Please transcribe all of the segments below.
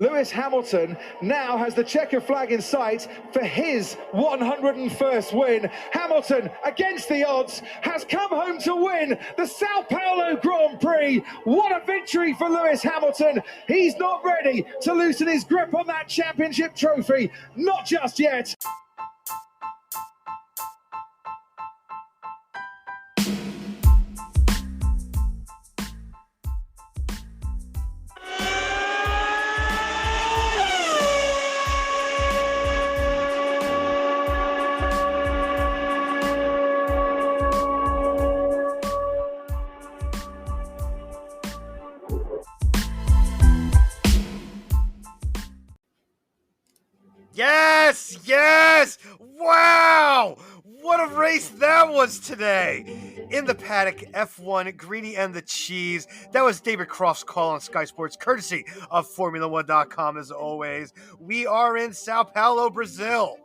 Lewis Hamilton now has the checker flag in sight for his 101st win. Hamilton, against the odds, has come home to win the Sao Paulo Grand Prix. What a victory for Lewis Hamilton. He's not ready to loosen his grip on that championship trophy. Not just yet. Yes! Wow! What a race that was today! In the paddock, F1, Greeny and the Cheese. That was David Croft's call on Sky Sports, courtesy of Formula1.com as always. We are in Sao Paulo, Brazil.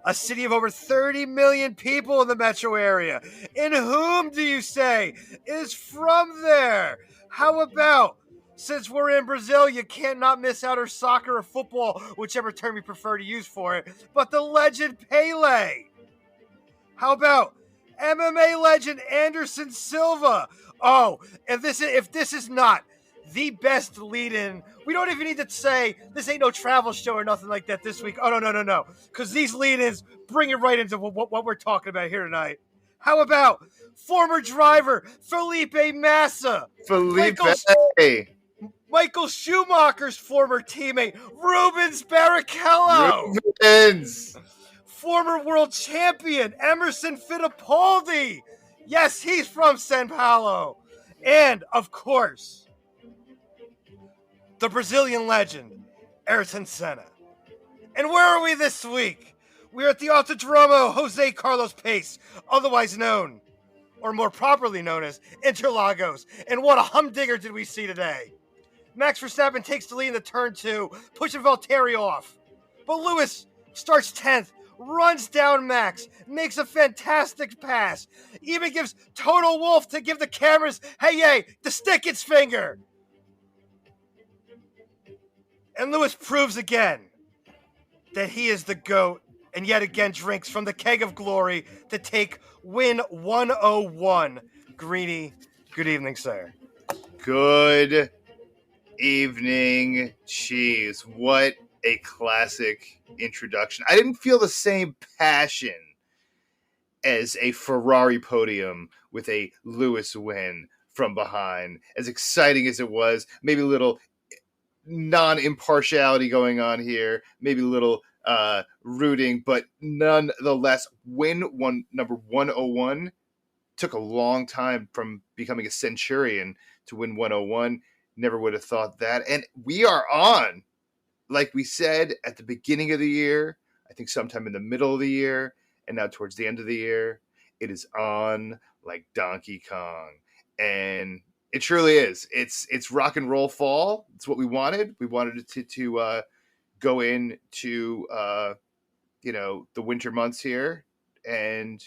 A city of over 30 million people in the metro area. And whom do you say is from there? How about, since we're in Brazil, you can't not miss out on soccer or football, whichever term you prefer to use for it, but the legend Pele. How about MMA legend Anderson Silva? Oh, if this is not the best lead-in, we don't even need to say this ain't no travel show or nothing like that this week. Oh, no. Because these lead-ins bring it right into what we're talking about here tonight. How about former driver Felipe Massa? Michael Schumacher's former teammate, Rubens Barrichello. Former world champion, Emerson Fittipaldi. Yes, he's from Sao Paulo. And, of course, the Brazilian legend, Ayrton Senna. And where are we this week? We're at the Autodromo Jose Carlos Pace, otherwise known, or more properly known as, Interlagos. And what a humdinger did we see today. Max Verstappen takes the lead in the turn 2, pushing Valtteri off. But Lewis starts 10th, runs down Max, makes a fantastic pass, even gives Toto Wolff to give the cameras, hey, to stick its finger. And Lewis proves again that he is the GOAT, and yet again drinks from the keg of glory to take win 101. Greeny, good evening, sir. Good evening, Cheese. What a classic introduction. I didn't feel the same passion as a Ferrari podium with a Lewis win from behind. As exciting as it was, maybe a little non-impartiality going on here, maybe a little rooting, but nonetheless, number 101 took a long time from becoming a centurion to win 101. Never would have thought that. And we are on, like we said, at the beginning of the year, I think sometime in the middle of the year, and now towards the end of the year, it is on like Donkey Kong. And it truly is. It's rock and roll fall. It's what we wanted. We wanted it to go into the winter months here and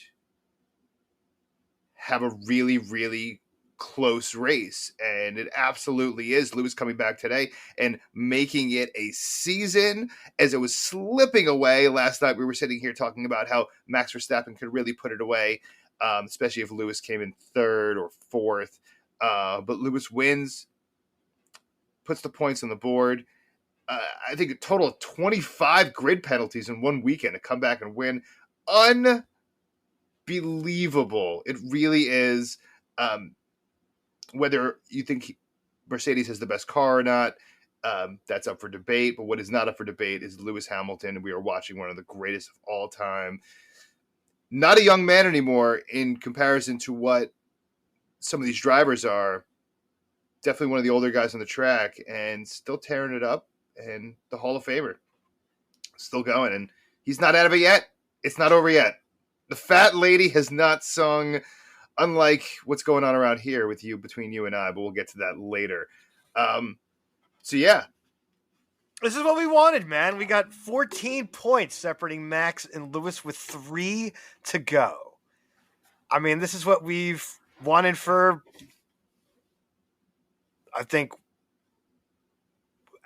have a really, really close race. And it absolutely is. Lewis coming back today and making it a season. As it was slipping away last night, we were sitting here talking about how Max Verstappen could really put it away, especially if Lewis came in third or fourth. But Lewis wins, puts the points on the board. I think a total of 25 grid penalties in one weekend to come back and win. Unbelievable. It really is. Whether you think Mercedes has the best car or not, that's up for debate. But what is not up for debate is Lewis Hamilton. And we are watching one of the greatest of all time. Not a young man anymore in comparison to what some of these drivers are. Definitely one of the older guys on the track and still tearing it up. And the Hall of Famer still going. And he's not out of it yet. It's not over yet. The fat lady has not sung, unlike what's going on around here with you, between you and I, but we'll get to that later. So yeah. This is what we wanted, man. We got 14 points separating Max and Lewis with 3 to go. I mean, this is what we've wanted for, I think,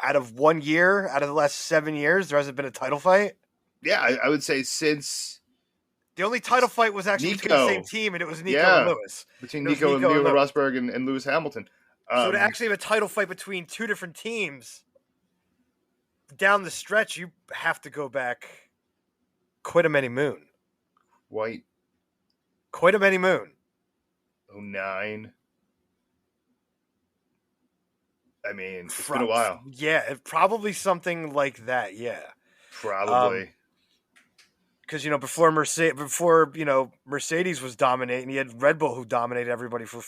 out of 1 year, out of the last 7 years, there hasn't been a title fight. Yeah, I would say since The only title fight was actually between the same Nico. team, and it was Nico and Yeah, Lewis. between It was Nico and Nico Lewis. Rosberg and Lewis Hamilton. So to actually have a title fight between two different teams down the stretch, you have to go back quite a many moon. White Quite a many moon. 09. I mean, it's been a while. Yeah, probably something like that. Yeah, Probably. because before Mercedes was dominating, you had Red Bull who dominated everybody for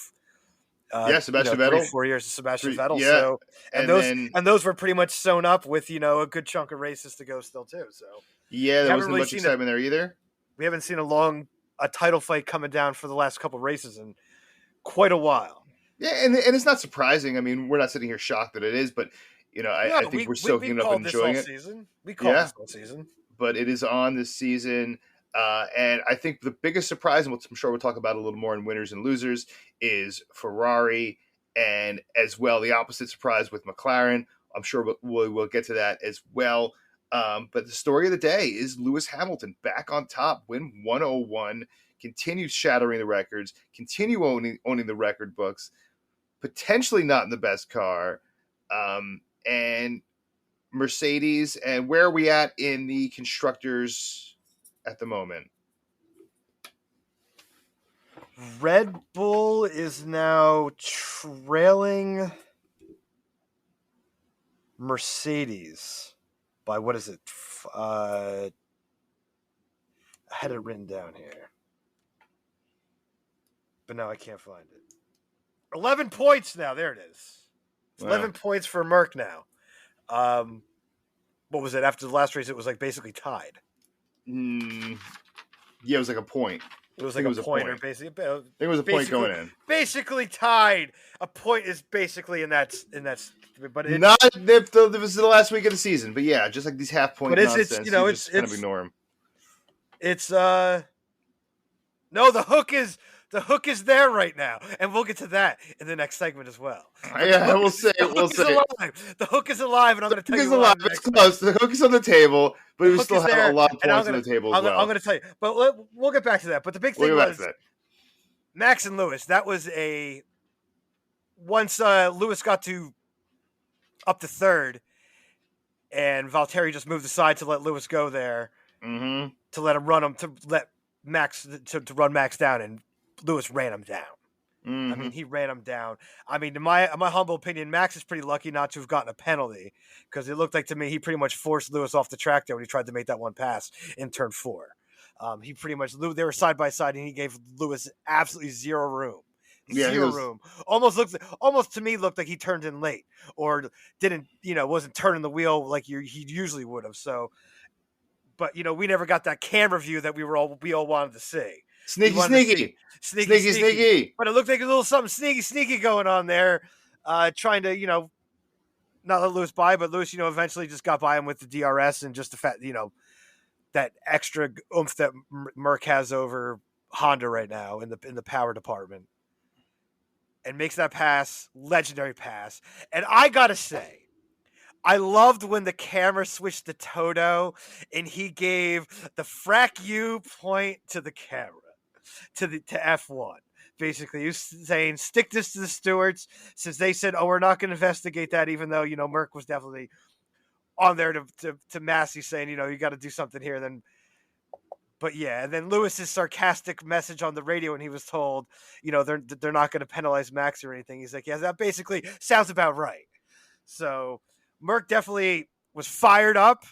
Sebastian Vettel. 4 years of Sebastian Vettel. Yeah, So and those were pretty much sewn up with a good chunk of races to go still too. So yeah, there wasn't much excitement there either. We haven't seen a title fight coming down for the last couple races in quite a while. Yeah, and it's not surprising. I mean, we're not sitting here shocked that it is, but I think we're soaking it up and enjoying it. We called this whole season. But it is on this season. And I think the biggest surprise, and I'm sure we'll talk about a little more in winners and losers, is Ferrari, and as well the opposite surprise with McLaren. I'm sure we'll get to that as well. But the story of the day is Lewis Hamilton back on top, win 101, continues shattering the records, continue owning the record books, potentially not in the best car, and Mercedes. And where are we at in the constructors at the moment? Red Bull is now trailing Mercedes by, what is it? I had it written down here, but now I can't find it. 11 points now. There it is. It's 11 points for Merck now. What was it? After the last race, it was like basically tied. Yeah, it was like a point. It was like a pointer, basically. I think it was a point going in. Basically tied. A point is basically in that. But not if this is the last week of the season. But yeah, just like these half point nonsense. It's just kind of ignore them. It's no, the hook is there right now, and we'll get to that in the next segment as well. Yeah, we'll say. The hook is alive, and I'm going to tell you why. It's close. The hook is on the table, but we still have a lot of points on the table as well. I'm going to tell you, but we'll get back to that. But the big thing was Max and Lewis. That was once Lewis got to up to third, and Valtteri just moved aside to let Lewis go there, to let him run him, to let Max to run Max down, and Lewis ran him down. I mean, he ran him down. I mean, in my humble opinion, Max is pretty lucky not to have gotten a penalty, because it looked like to me he pretty much forced Lewis off the track there when he tried to make that one pass in turn 4. He pretty much, they were side by side, and he gave Lewis absolutely zero room. Zero room. Almost to me looked like he turned in late, or didn't, wasn't turning the wheel like he usually would have. So, but we never got that camera view that we all wanted to see. Sneaky. But it looked like a little something sneaky going on there, trying to not let Lewis by, but Lewis eventually just got by him with the DRS, and just the fact that extra oomph that Merck has over Honda right now in the power department. And makes that pass, legendary pass. And I gotta say, I loved when the camera switched to Toto, and he gave the frack you point to the camera, to F1. Basically, he was saying, stick this to the stewards, since they said, we're not going to investigate that, even though Merck was definitely on there to Massey saying, you got to do something here. Then. But yeah, and then Lewis's sarcastic message on the radio when he was told, they're not going to penalize Max or anything. He's like, yeah, that basically sounds about right. So Merck definitely was fired up.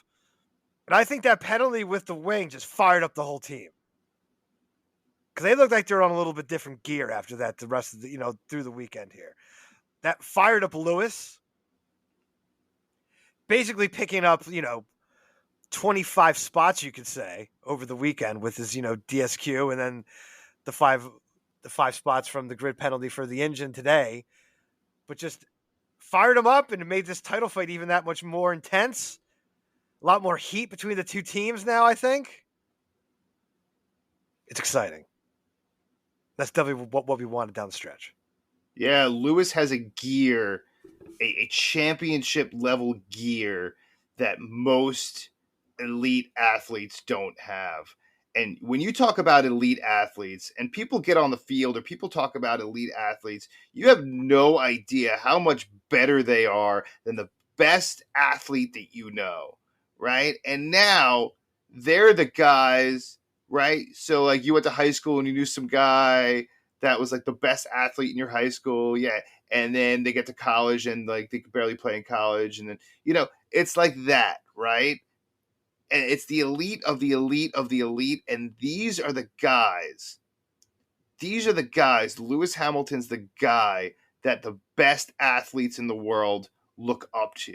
And I think that penalty with the wing just fired up the whole team. Because they looked like they're on a little bit different gear after that, the rest of the, through the weekend here. That fired up Lewis. Basically picking up, 25 spots, you could say, over the weekend with his, DSQ, and then the five spots from the grid penalty for the engine today, but just fired him up, and it made this title fight even that much more intense. A lot more heat between the two teams now, I think. It's exciting. That's definitely what we wanted down the stretch. Yeah, Lewis has a gear a championship level gear that most elite athletes don't have. And when you talk about elite athletes and people get on the field or people talk about elite athletes, you have no idea how much better they are than the best athlete that you know, right? And now they're the guys, right? So like you went to high school and you knew some guy that was like the best athlete in your high school. Yeah. And then they get to college and like they could barely play in college. And then, it's like that, right? And it's the elite of the elite of the elite. And these are the guys. These are the guys. Lewis Hamilton's the guy that the best athletes in the world look up to.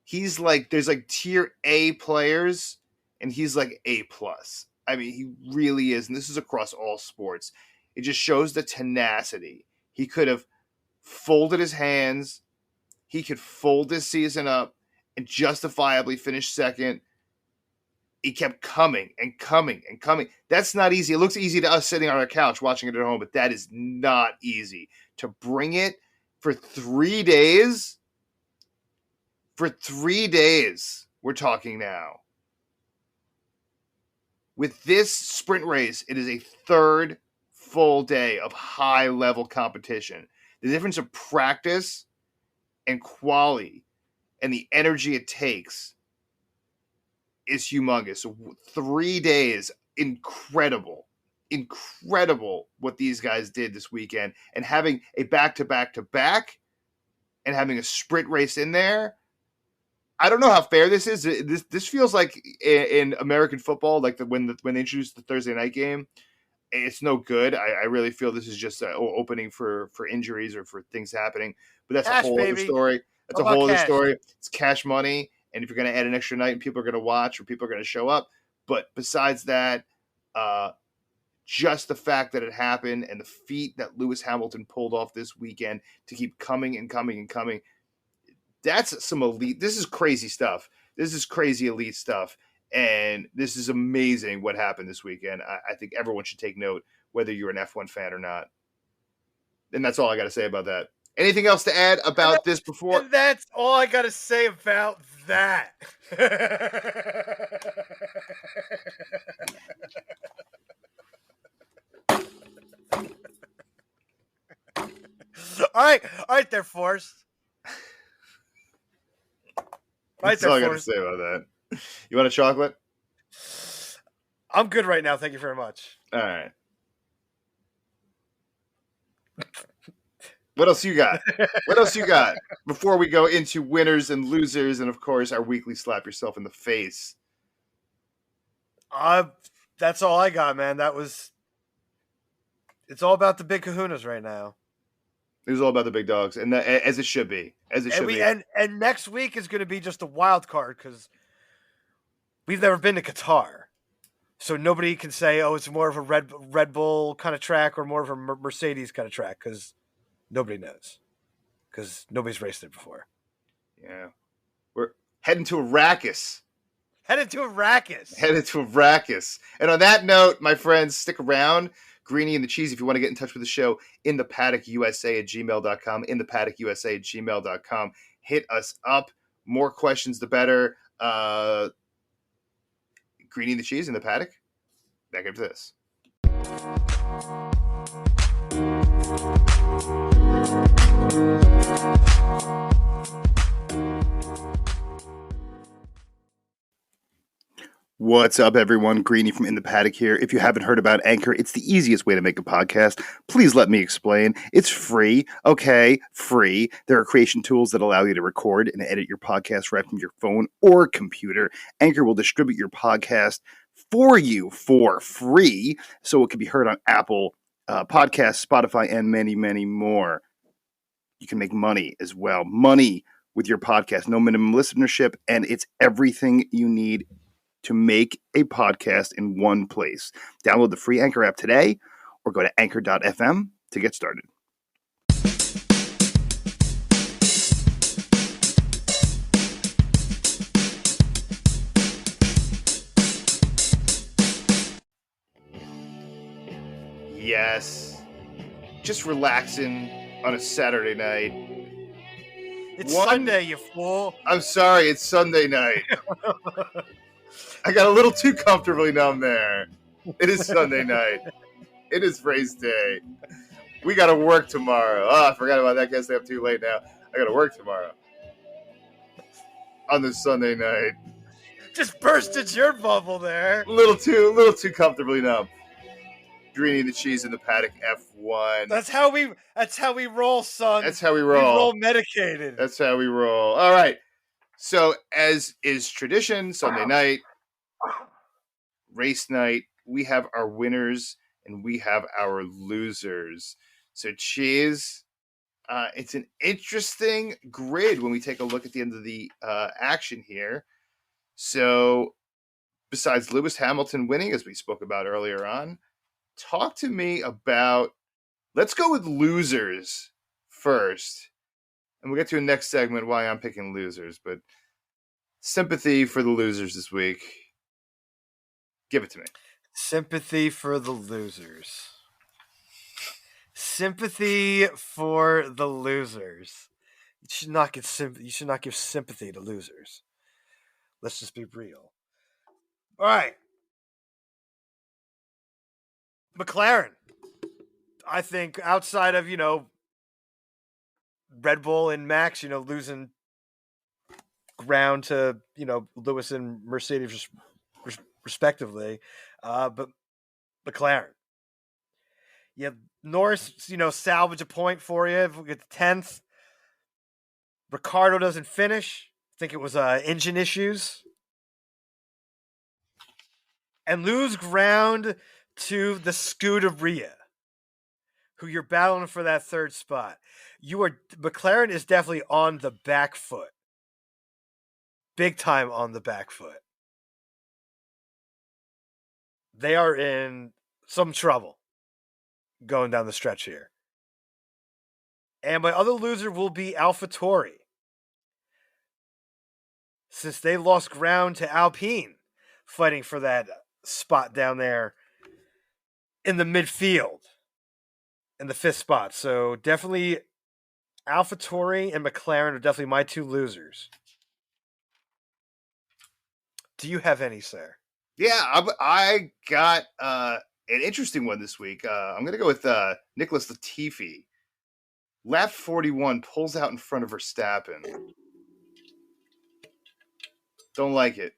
He's like, there's like tier A players, and he's like A plus. I mean, he really is. And this is across all sports. It just shows the tenacity. He could have folded his hands. He could fold this season up and justifiably finish second. He kept coming and coming and coming. That's not easy. It looks easy to us sitting on our couch watching it at home, but that is not easy. To bring it for 3 days, we're talking now. With this sprint race, it is a third full day of high-level competition. The difference of practice and quality and the energy it takes is humongous. So 3 days, incredible what these guys did this weekend. And having a back-to-back-to-back and having a sprint race in there, I don't know how fair this is. This feels like in American football, like when they introduced the Thursday night game, it's no good. I really feel this is just an opening for injuries or for things happening. But that's Cash, a whole other story. That's a whole other story. It's cash money. And if you're going to add an extra night and people are going to watch or people are going to show up. But besides that, just the fact that it happened and the feat that Lewis Hamilton pulled off this weekend to keep coming and coming and coming, that's some elite. This is crazy stuff. This is crazy elite stuff. And this is amazing what happened this weekend. I think everyone should take note, whether you're an F1 fan or not. And that's all I got to say about that. Anything else to add about this before? And that's all I got to say about that. All right, there, Forrest. That's all I got to say about that. You want a chocolate? I'm good right now. Thank you very much. All right. What else you got? What else you got before we go into winners and losers and, of course, our weekly slap yourself in the face? That's all I got, man. It's all about the big kahunas right now. It was all about the big dogs, and as it should be. And next week is going to be just a wild card because we've never been to Qatar. So nobody can say, oh, it's more of a Red Bull kind of track or more of a Mercedes kind of track because nobody knows. Because nobody's raced it before. Yeah. We're heading to Arrakis. Headed to Arrakis. And on that note, my friends, stick around. Greeny and the Cheese, if you want to get in touch with the show, in the paddock USA at gmail.com, in the paddock USA at gmail.com. Hit us up. More questions, the better. Greeny and the Cheese in the paddock. Back after this. What's up, everyone? Greeny from In the Paddock here. If you haven't heard about Anchor, it's the easiest way to make a podcast. Please let me explain. It's free. Okay, free. There are creation tools that allow you to record and edit your podcast right from your phone or computer. Anchor will distribute your podcast for you for free, so it can be heard on Apple Podcasts, Spotify, and many, many more. You can make money as well. Money with your podcast. No minimum listenership, and it's everything you need to make a podcast in one place. Download the free Anchor app today or go to anchor.fm to get started. Yes. Just relaxing on a Saturday night. It's Sunday, you fool. I'm sorry, it's Sunday night. I got a little too comfortably numb there. It is Sunday night. It is race day. We got to work tomorrow. Oh, I forgot about that. Guess I'm too late now. I got to work tomorrow on this Sunday night. Just bursted your bubble there. A little too comfortably numb. Greeny the cheese in the paddock F1. That's how we roll, son. That's how we roll. We roll medicated. That's how we roll. All right. So, as is tradition, Sunday night, race night, we have our winners and we have our losers. So, Cheese, it's an interesting grid when we take a look at the end of the action here. So, besides Lewis Hamilton winning, as we spoke about earlier on, talk to me about, let's go with losers first. And we'll get to a next segment why I'm picking losers, but sympathy for the losers this week. Give it to me. Sympathy for the losers. Sympathy for the losers. You should not give sympathy to losers. Let's just be real. All right. McLaren. I think outside of, Red Bull and Max, losing ground to, Lewis and Mercedes respectively, but McLaren. Yeah, Norris, salvage a point for you if we get the 10th. Ricardo doesn't finish. I think it was engine issues. And lose ground to the Scuderia, who you're battling for that third spot. McLaren is definitely on the back foot. Big time on the back foot. They are in some trouble going down the stretch here. And my other loser will be AlphaTauri, since they lost ground to Alpine, fighting for that spot down there in the midfield, in the 5th spot. So definitely AlphaTauri and McLaren are definitely my two losers. Do you have any, sir? Yeah, I got an interesting one this week. I'm going to go with Nicholas Latifi. Lap 41 pulls out in front of Verstappen. Don't like it.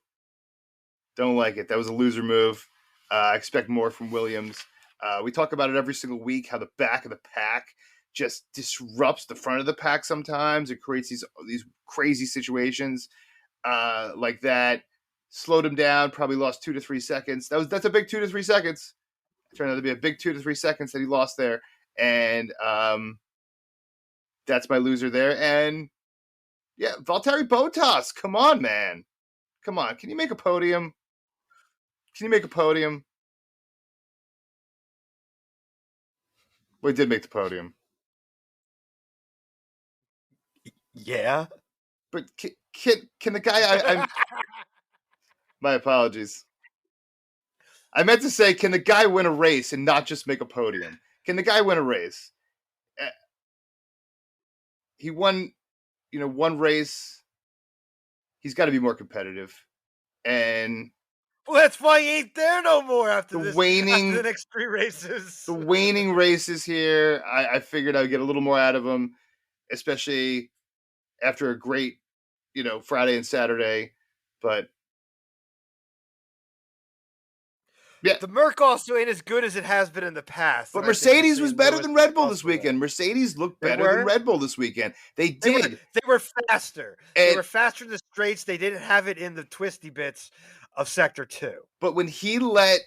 That was a loser move. I expect more from Williams. We talk about it every single week, how the back of the pack just disrupts the front of the pack sometimes. It creates these crazy situations like that. Slowed him down, probably lost 2 to 3 seconds. That's a big 2 to 3 seconds. It turned out to be a big 2 to 3 seconds that he lost there. And that's my loser there. And yeah, Valtteri Bottas, come on, man. Come on. Can you make a podium? Well, he did make the podium. Yeah. But can the guy... I'm my apologies. I meant to say, can the guy win a race and not just make a podium? Can the guy win a race? He won, one race. He's got to be more competitive. And well, that's why he ain't there no more after the next 3 races. The waning races here, I figured I would get a little more out of him, especially after a great, Friday and Saturday. But yeah, the Merc also ain't as good as it has been in the past. But Mercedes was better than Red Bull this weekend. Mercedes looked better than Red Bull this weekend. They did. They were faster. They were faster in the straights. They didn't have it in the twisty bits of Sector 2. But when he let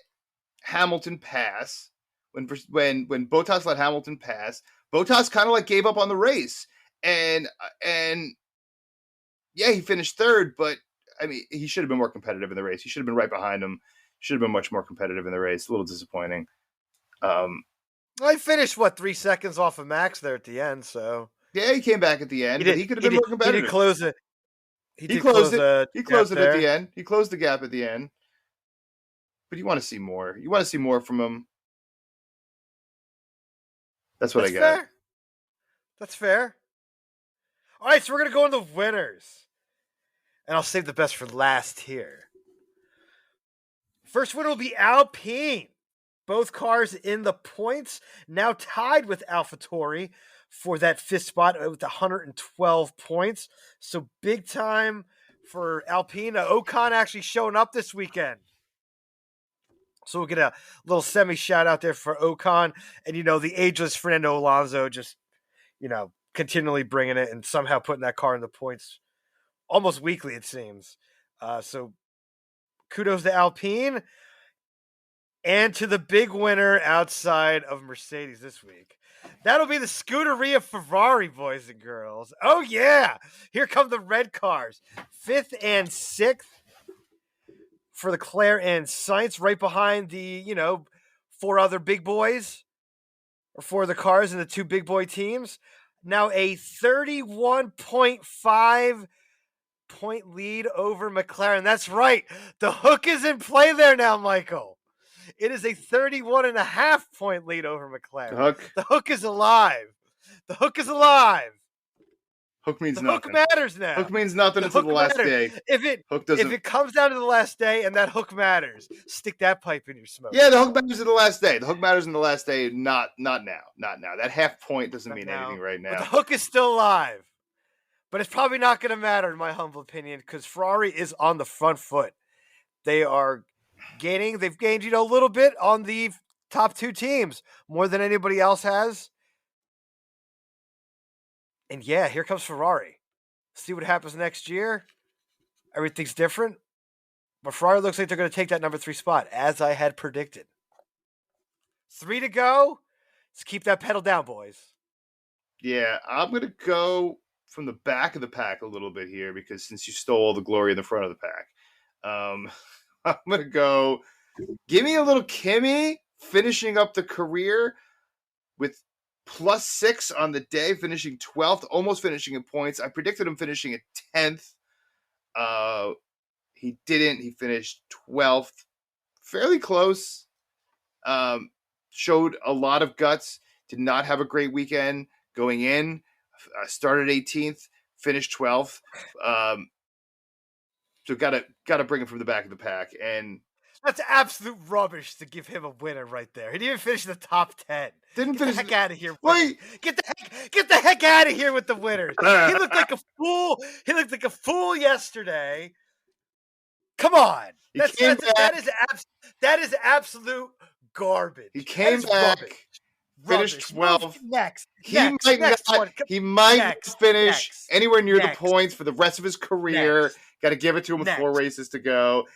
Hamilton pass, when Bottas let Hamilton pass, Bottas kind of gave up on the race. And yeah, he finished 3rd, but I mean, he should have been more competitive in the race. He should have been right behind him. Should have been much more competitive in the race. A little disappointing. Well, he finished 3 seconds off of Max there at the end. So yeah, he came back at the end. He could have been more competitive. He did close it. He closed it. He closed it at the end. He closed the gap at the end. But you want to see more. You want to see more from him. That's what I got. Fair. That's fair. All right, so we're going to go into winners. And I'll save the best for last here. First winner will be Alpine. Both cars in the points, now tied with AlphaTauri for that fifth spot with 112 points. So big time for Alpine. Ocon actually showing up this weekend. So we'll get a little semi shout out there for Ocon. And, the ageless Fernando Alonso just, continually bringing it and somehow putting that car in the points almost weekly, it seems. So kudos to Alpine. And to the big winner outside of Mercedes this week. That'll be the Scuderia Ferrari, boys and girls. Oh, yeah. Here come the red cars. 5th and 6th for Leclerc and Sainz, right behind the, 4 other big boys, or 4 of the cars in the 2 big boy teams. Now a 31.5 point lead over McLaren. That's right. The hook is in play there now, Michael. It is a 31.5 point lead over McLaren. The hook is alive. The hook is alive. Hook means the nothing. Hook matters now. Hook means nothing until the last day. If it comes down to the last day and that hook matters, stick that pipe in your smoke. Yeah, the hook matters in the last day. The hook matters in the last day, not now. That half point doesn't mean anything right now. But the hook is still alive. But it's probably not going to matter, in my humble opinion, because Ferrari is on the front foot. They are gaining. They've gained, a little bit on the top 2 teams, more than anybody else has. And yeah, here comes Ferrari. See what happens next year. Everything's different. But Ferrari looks like they're going to take that number 3 spot, as I had predicted. 3 to go. Let's keep that pedal down, boys. Yeah, I'm going to go from the back of the pack a little bit here, because since you stole all the glory in the front of the pack, I'm going to go, give me a little Kimi finishing up the career with +6 on the day, finishing 12th, almost finishing in points. I predicted him finishing at 10th. He didn't. He finished 12th. Fairly close. Showed a lot of guts. Did not have a great weekend going in. Started 18th, finished 12th. So gotta bring him from the back of the pack. And that's absolute rubbish to give him a winner right there. He didn't even finish in the top 10. Didn't finish. Get the heck out of here. Wait. Get the heck out of here with the winners. He looked like a fool. He looked like a fool yesterday. Come on. That is absolute garbage. He came back. Rubbish. Finished 12th. Next. He might not finish anywhere near the points for the rest of his career. Got to give it to him with 4 races to go.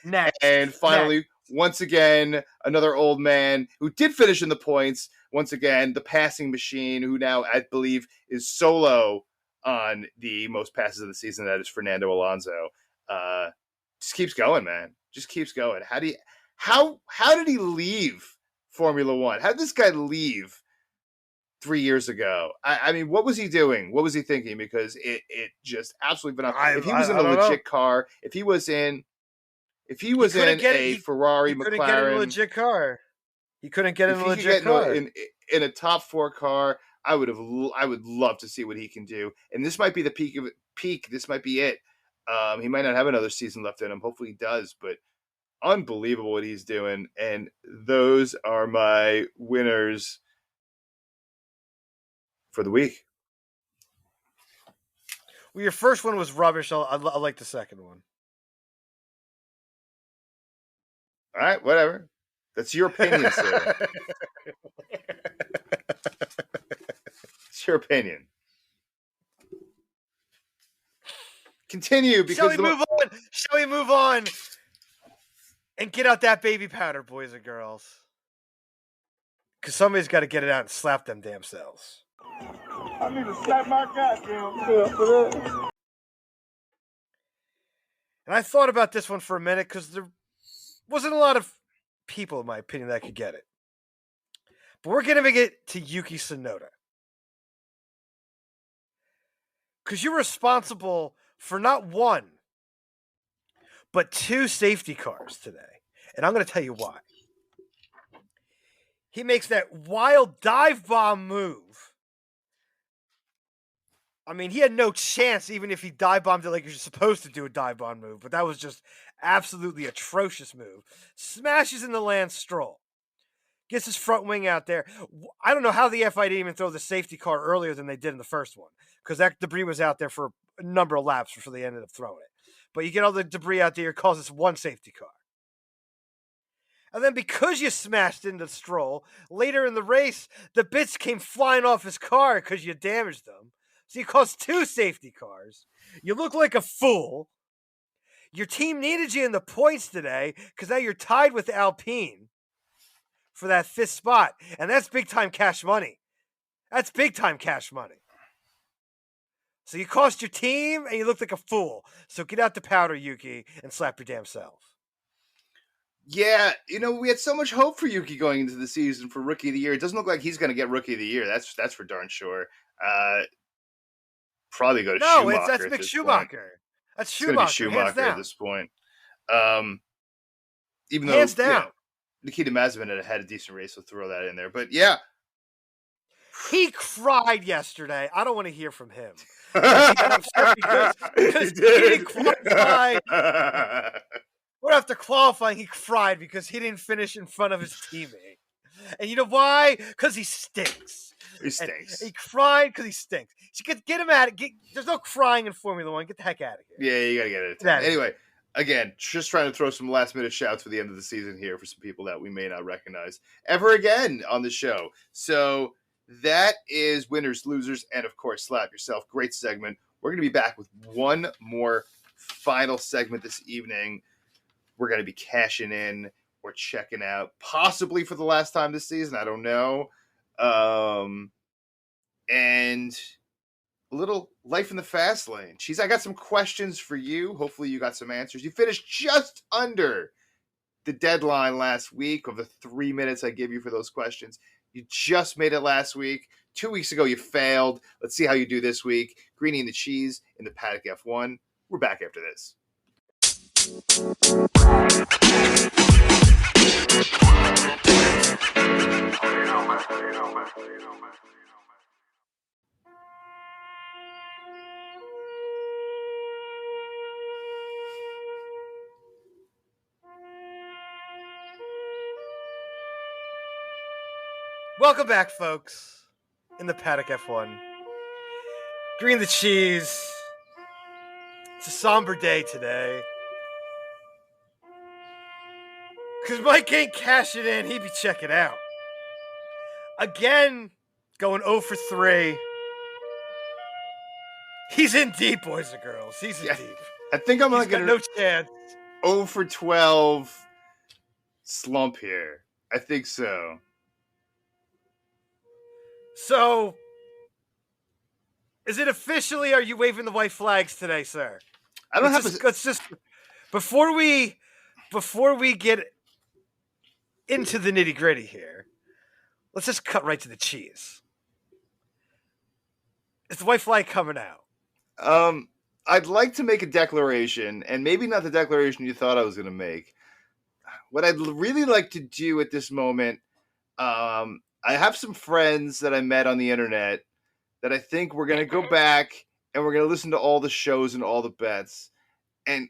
And finally, once again, another old man who did finish in the points. Once again, the passing machine, who now, I believe, is solo on the most passes of the season. That is Fernando Alonso. Just keeps going, man. Just keeps going. How did he leave Formula One? How did this guy leave 3 years ago? I mean, what was he doing? What was he thinking? Because it just absolutely phenomenal. If he was in a legit car, if he was in a Ferrari, McLaren, couldn't get in a legit car. He couldn't get in a legit car. In a top 4 car, I would love to see what he can do. And this might be the peak. This might be it. He might not have another season left in him. Hopefully he does, but unbelievable what he's doing. And those are my winners for the week. Well, your first one was rubbish. I like the second one. All right, whatever. That's your opinion, sir. It's your opinion. Continue. Because Shall we move on and get out that baby powder, boys and girls? Because somebody's got to get it out and slap them damn selves. I need to slap my goddamn self for that. And I thought about this one for a minute because there wasn't a lot of people, in my opinion, that could get it. But we're going to make it to Yuki Tsunoda. Because you're responsible for not 1, but 2 safety cars today. And I'm going to tell you why. He makes that wild dive bomb move I mean, he had no chance even if he dive bombed it like you're supposed to do a dive bomb move, but that was just absolutely atrocious move. Smashes into Lance Stroll. Gets his front wing out there. I don't know how the FI didn't even throw the safety car earlier than they did in the first one, because that debris was out there for a number of laps before they ended up throwing it. But you get all the debris out there, it causes one safety car. And then because you smashed into Stroll, later in the race, the bits came flying off his car because you damaged them. So you caused 2 safety cars. You look like a fool. Your team needed you in the points today because now you're tied with Alpine for that 5th spot. And that's big time cash money. That's big time cash money. So you cost your team and you look like a fool. So get out the powder, Yuki, and slap your damn self. Yeah, we had so much hope for Yuki going into the season for Rookie of the Year. It doesn't look like he's going to get Rookie of the Year. That's for darn sure. Probably go to Schumacher. That's Mick Schumacher. That's Schumacher. It's going to be Schumacher at this point. Even hands though down. Nikita Mazepin had a decent race, so throw that in there. But yeah, he cried yesterday. I don't want to hear from him. because he didn't qualify. Right after qualifying, he cried because he didn't finish in front of his teammate. And you know why? Because he stinks. He stinks. And he cried because he stinks. So get him out. There's no crying in Formula One. Get the heck out of here. Yeah, you got to get it. Anyway, again, just trying to throw some last-minute shouts for the end of the season here for some people that we may not recognize ever again on the show. So that is winners, losers, and, of course, slap yourself. Great segment. We're going to be back with one more final segment this evening. We're going to be cashing in or checking out, possibly for the last time this season. I don't know. And a little life in the fast lane. I got some questions for you. Hopefully you got some answers. You finished just under the deadline last week of the 3 minutes I give you for those questions. You just made it last week. 2 weeks ago, you failed. Let's see how you do this week. Greeny and the Cheese in the Paddock F1. We're back after this. Welcome back, folks, in the Paddock F1. Green the Cheese. It's a somber day today. Because Mike ain't cashing in, he'd be checking out. Again, going 0 for 3. He's in deep, boys and girls. He's in deep. I think I'm like no chance. 0 for 12 slump here. I think so. So, is it officially, are you waving the white flags today, sir? I don't let's just before we get into the nitty-gritty here, let's just cut right to the cheese. Is the white flag coming out? I'd like to make a declaration, and maybe not the declaration you thought I was going to make. What I'd really like to do at this moment, I have some friends that I met on the internet that I think we're going to go back and we're going to listen to all the shows and all the bets and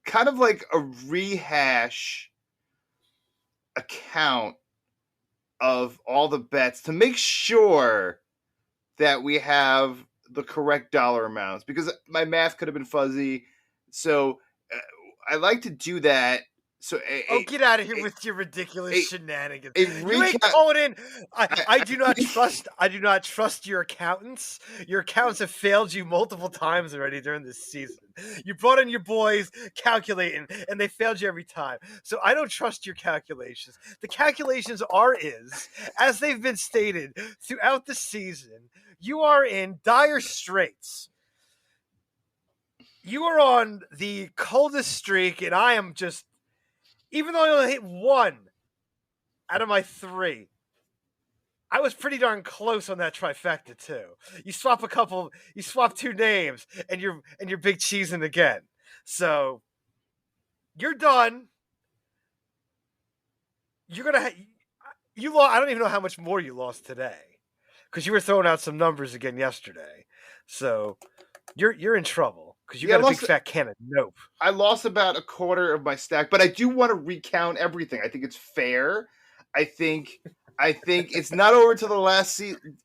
kind of like a rehash account of all the bets to make sure that we have the correct dollar amounts, because my math could have been fuzzy. So I like to do that. So get out of here with your ridiculous shenanigans. You ain't calling in. I do not trust your accountants. Your accountants have failed you multiple times already during this season. You brought in your boys calculating, and they failed you every time. So I don't trust your calculations. The calculations is, as they've been stated throughout the season, you are in dire straits. You are on the coldest streak, and I am just... Even though I only hit 1 out of my 3, I was pretty darn close on that trifecta too. You swap 2 names, and you're big cheesing again. So you're done. You're gonna you lost. I don't even know how much more you lost today, because you were throwing out some numbers again yesterday. So you're in trouble because you Yeah, got a big fat can of nope. I lost about a quarter of my stack, but I do want to recount everything. I think it's fair. I think it's not over to the last season.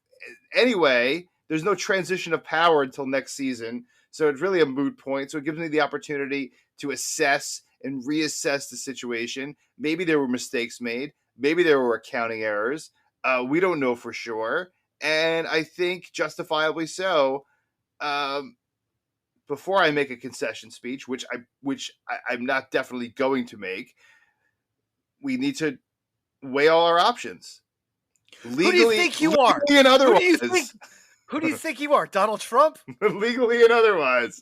Anyway, there's no transition of power until next season, so it's really a moot point. So it gives me the opportunity to assess and reassess the situation. Maybe there were mistakes made. Maybe there were accounting errors. We don't know for sure, and I think justifiably so. Before I make a concession speech, which I'm not definitely going to make, we need to weigh all our options. Legally, Who do you think you are? And otherwise. Who do you think you are? Donald Trump? Legally and otherwise.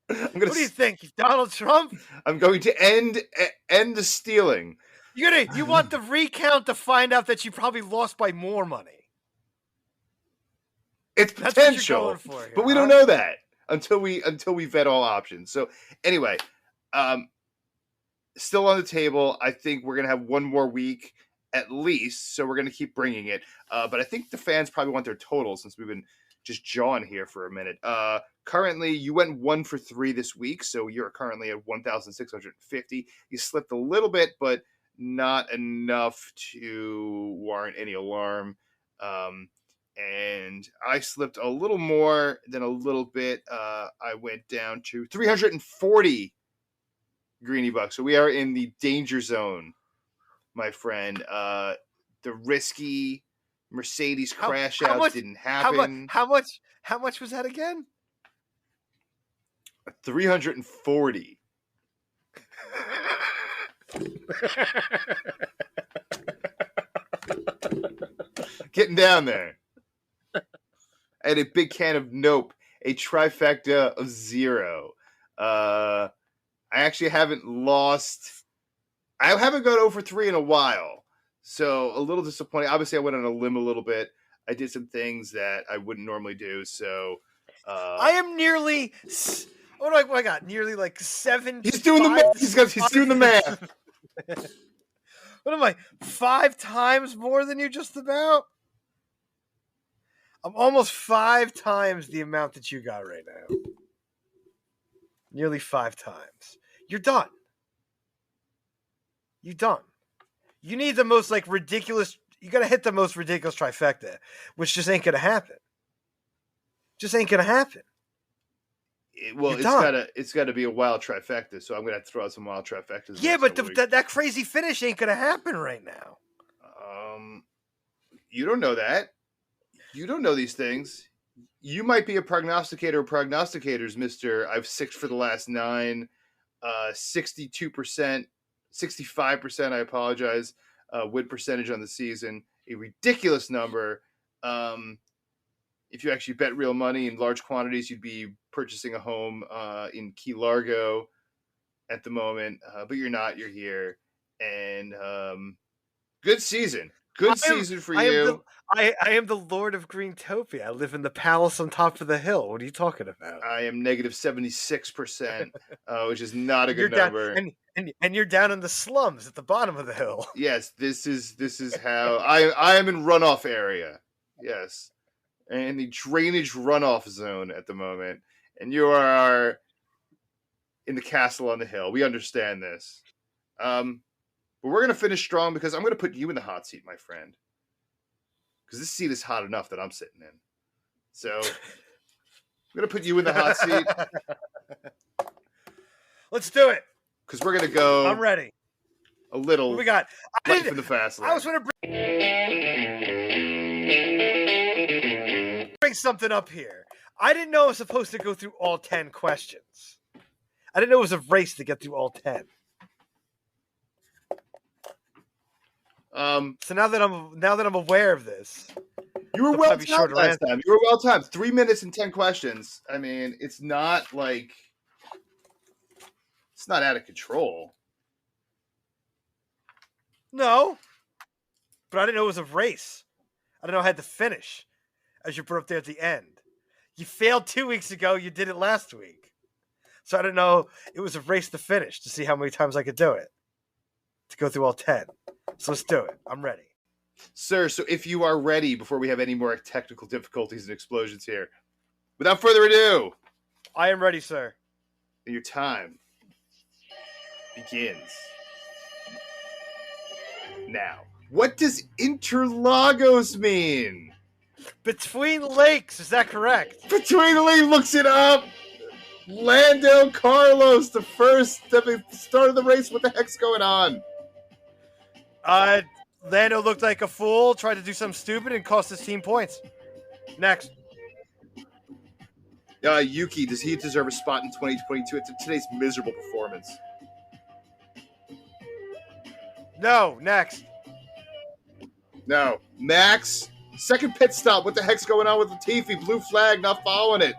Who do you think? Donald Trump? I'm going to end the stealing. You want the recount to find out that you probably lost by more money. It's potential, but we don't know that until we vet all options. So anyway, still on the table. I think we're gonna have one more week at least, so we're gonna keep bringing it. But I think the fans probably want their total since we've been just jawing here for a minute. Currently, you went 1 for 3 this week, so you're currently at 1,650. You slipped a little bit, but not enough to warrant any alarm. And I slipped a little more than a little bit. I went down to 340 Greeny bucks. So we are in the danger zone, my friend. The risky Mercedes crash out didn't happen. How much was that again? 340. Getting down there. I had a big can of Nope, a trifecta of 0. I actually haven't lost. I haven't gone over 3 in a while, so a little disappointing. Obviously, I went on a limb a little bit. I did some things that I wouldn't normally do. So I am nearly. What do I got? Nearly like 7. He's doing the math. He's doing the math. What am I? 5 times more than you, just about. I'm almost 5 times the amount that you got right now. Nearly 5 times. You're done. You're done. You need the most ridiculous. You got to hit the most ridiculous trifecta, which just ain't gonna happen. Just ain't gonna happen. It's gotta be a wild trifecta. So I'm gonna have to throw out some wild trifectas. Yeah, but that crazy finish ain't gonna happen right now. You don't know that. You don't know these things. You might be a prognosticator of prognosticators, Mr. I've 6 for the last 9, 62%, 65%, I apologize, win percentage on the season. A ridiculous number. If you actually bet real money in large quantities, you'd be purchasing a home in Key Largo at the moment. But you're not. You're here. And good season. Good season for you. I am the Lord of Greentopia. I live in the palace on top of the hill. What are you talking about? I am negative 76%, which is not a good number. And you're down in the slums at the bottom of the hill. Yes, this is how I am in runoff area. Yes, and the drainage runoff zone at the moment. And you are in the castle on the hill. We understand this. But we're going to finish strong because I'm going to put you in the hot seat, my friend. Because this seat is hot enough that I'm sitting in. So I'm going to put you in the hot seat. Let's do it. Because we're going to go. I'm ready. A little. What we got? Right from the fast lane. I was going to bring something up here. I didn't know I was supposed to go through all 10 questions. I didn't know it was a race to get through all 10. So now that I'm aware of this, you were well timed last time. You were well timed. 3 minutes and 10 questions. I mean, it's not out of control. No, but I didn't know it was a race. I didn't know I had to finish, as you put up there at the end. You failed 2 weeks ago. You did it last week, so I didn't know it was a race to finish to see how many times I could do it to go through all 10. So let's do it. I'm ready. Sir, so if you are ready, before we have any more technical difficulties and explosions here, Without further ado, I am ready, sir. your time begins now. What does Interlagos mean? Between lakes, is that correct? Between the League looks it up. Lando Carlos, the first at the start of the race. What the heck's going on? Lando looked like a fool, tried to do something stupid, and cost his team points. Next. Yuki, does he deserve a spot in 2022 after today's miserable performance? No, next. No. Max, second pit stop. What the heck's going on with Latifi? Blue flag, not following it.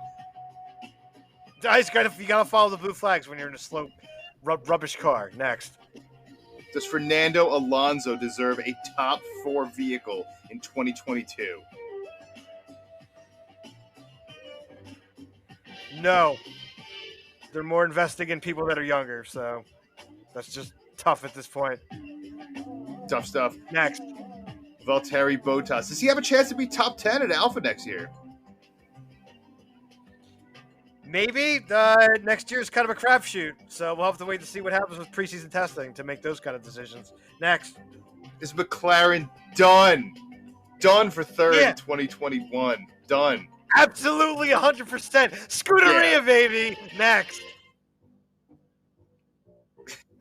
You gotta follow the blue flags when you're in a slow, rubbish car. Next. Does Fernando Alonso deserve a top 4 vehicle in 2022? No. They're more investing in people that are younger, so that's just tough at this point. Tough stuff. Next. Valtteri Bottas. Does he have a chance to be top 10 at Alpha next year? Maybe. Next year is kind of a crapshoot, so we'll have to wait to see what happens with preseason testing to make those kind of decisions. Next. Is McLaren done? Done for third Yeah. in 2021. Done. Absolutely 100%. Scuderia, Yeah. baby. Next.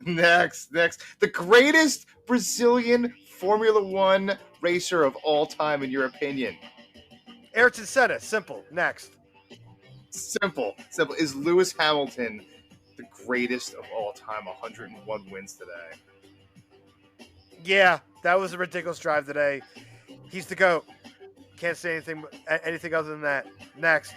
Next. The greatest Brazilian Formula One racer of all time, in your opinion? Ayrton Senna. Simple. Next. Simple. Is Lewis Hamilton the greatest of all time? 101 wins today. Yeah, that was a ridiculous drive today. He's the GOAT. Can't say anything other than that. Next.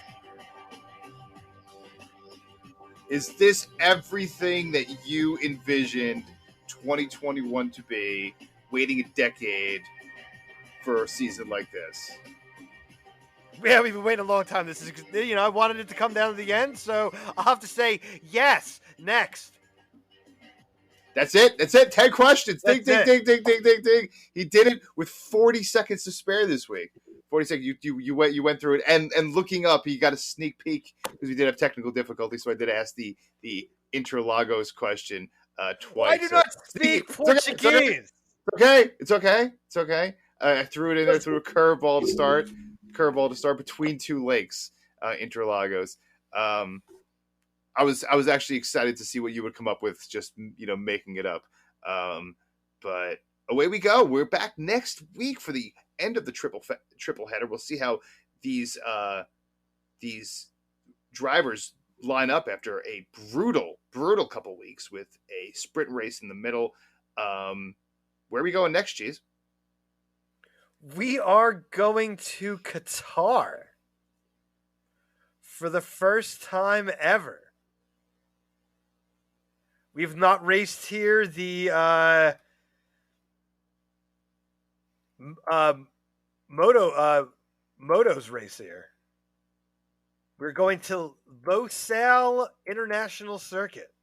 Is this everything that you envisioned 2021 to be, waiting a decade for a season like this? Yeah, we've been waiting a long time. This is, I wanted it to come down to the end, so I'll have to say yes. Next. That's it. 10 questions. Ding. That's He did it with 40 seconds to spare this week. 40 seconds. You went through it, and looking up, he got a sneak peek because we did have technical difficulty. So I did ask the Interlagos question twice. I do not speak Portuguese. It's okay. I threw it in there, threw a curveball to start. Between two lakes, Interlagos. I was actually excited to see what you would come up with, just making it up. But away we go. We're back next week for the end of the triple header. We'll see how these drivers line up after a brutal couple weeks with a sprint race in the middle. Where are we going next, Cheese? We are going to Qatar for the first time ever. We've not raced here the motos race here. We're going to Losail International Circuit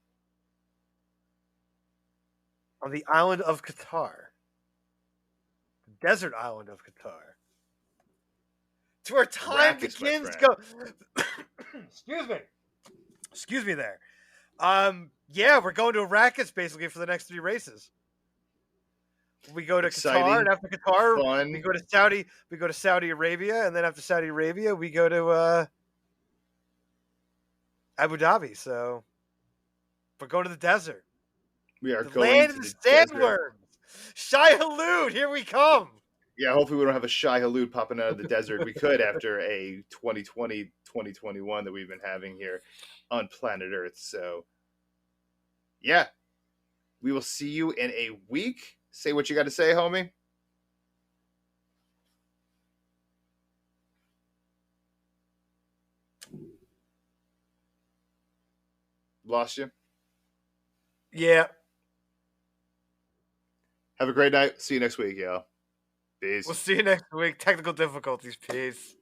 on the island of Qatar. The desert island of Qatar. To where time begins. Excuse me there. Yeah, we're going to Arrakis basically for the next 3 races. We go to Qatar, and after Qatar, fun. we go to Saudi. We go to Saudi Arabia, and then after Saudi Arabia, we go to Abu Dhabi. So we're going to the desert. We are The going land to of the desert. sandworms. Shai Hulud, here we come. Yeah, hopefully we don't have a Shai Hulud popping out of the desert. We could after a 2020, 2021 that we've been having here on planet Earth. So, yeah, we will see you in a week. Say what you got to say, homie. Lost you. Yeah. Have a great night. See you next week, y'all. Peace. We'll see you next week. Technical difficulties. Peace.